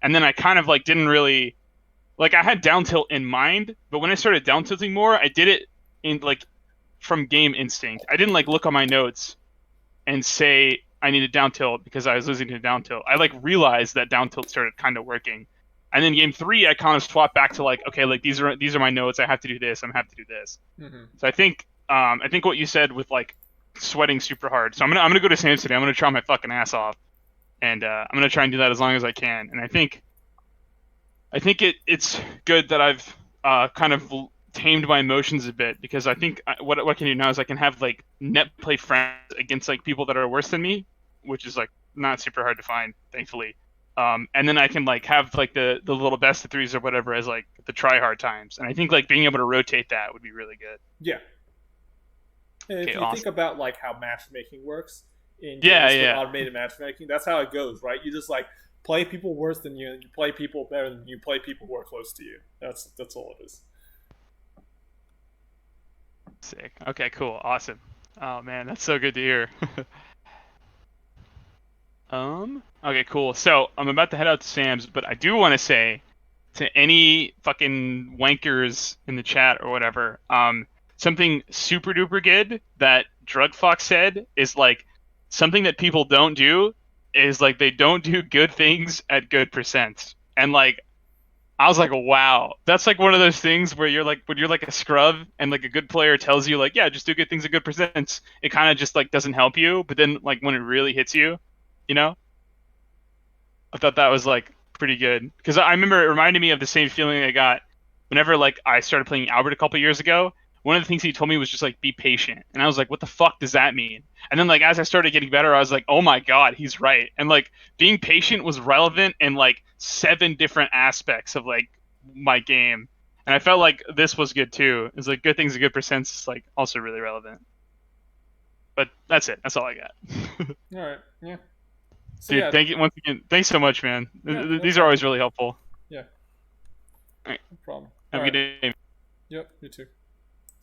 and then I kind of like didn't really like I had down tilt in mind, but when I started down tilting more, I did it in like from game instinct. I didn't like look on my notes and say I needed down tilt because I was losing to down tilt. I like realized that down tilt started kind of working. And then game three, I kind of swapped back to like, okay, like these are my notes. I have to do this. I have to do this. Mm-hmm. So I think what you said with like sweating super hard. So I'm gonna go to Sam today. I'm gonna try my fucking ass off, and I'm gonna try and do that as long as I can. And I think it's good that I've kind of tamed my emotions a bit, because I think what I can do now is I can have like net play friends against like people that are worse than me, which is like not super hard to find, thankfully. And then I can like have like the little best of threes or whatever as like the try hard times, and I think like being able to rotate that would be really good. Yeah. And if Okay, you think awesome. about like how matchmaking works in Yeah, games with yeah, automated matchmaking, that's how it goes, right? You just like play people worse than you, and you play people better than you, play people who are close to you. That's all it is. sick. Okay, cool, awesome. Oh man, that's so good to hear. Okay, cool. So I'm about to head out to Sam's, but I do want to say to any fucking wankers in the chat or whatever, something super duper good that Drug Fox said is like something that people don't do is like they don't do good things at good percents. And like I was like, wow, that's like one of those things where you're like when you're like a scrub and like a good player tells you like, yeah, just do good things at good percents. It kind of just like doesn't help you, but then like when it really hits you, you know, I thought that was like pretty good because I remember it reminded me of the same feeling I got whenever like I started playing Albert a couple years ago. One of the things he told me was just like be patient, and I was like, what the fuck does that mean? And then like as I started getting better, I was like, oh my god, he's right. And like being patient was relevant in like 7 different aspects of like my game, and I felt like this was good too. It's like good things and good percents is like also really relevant. But that's it. That's all I got. All right. Yeah. So Dude, yeah. thank you once again. Thanks so much, man. Yeah. No These are problem. always really helpful. Yeah. All right. No problem. All Have a right. good day. Yep. You too.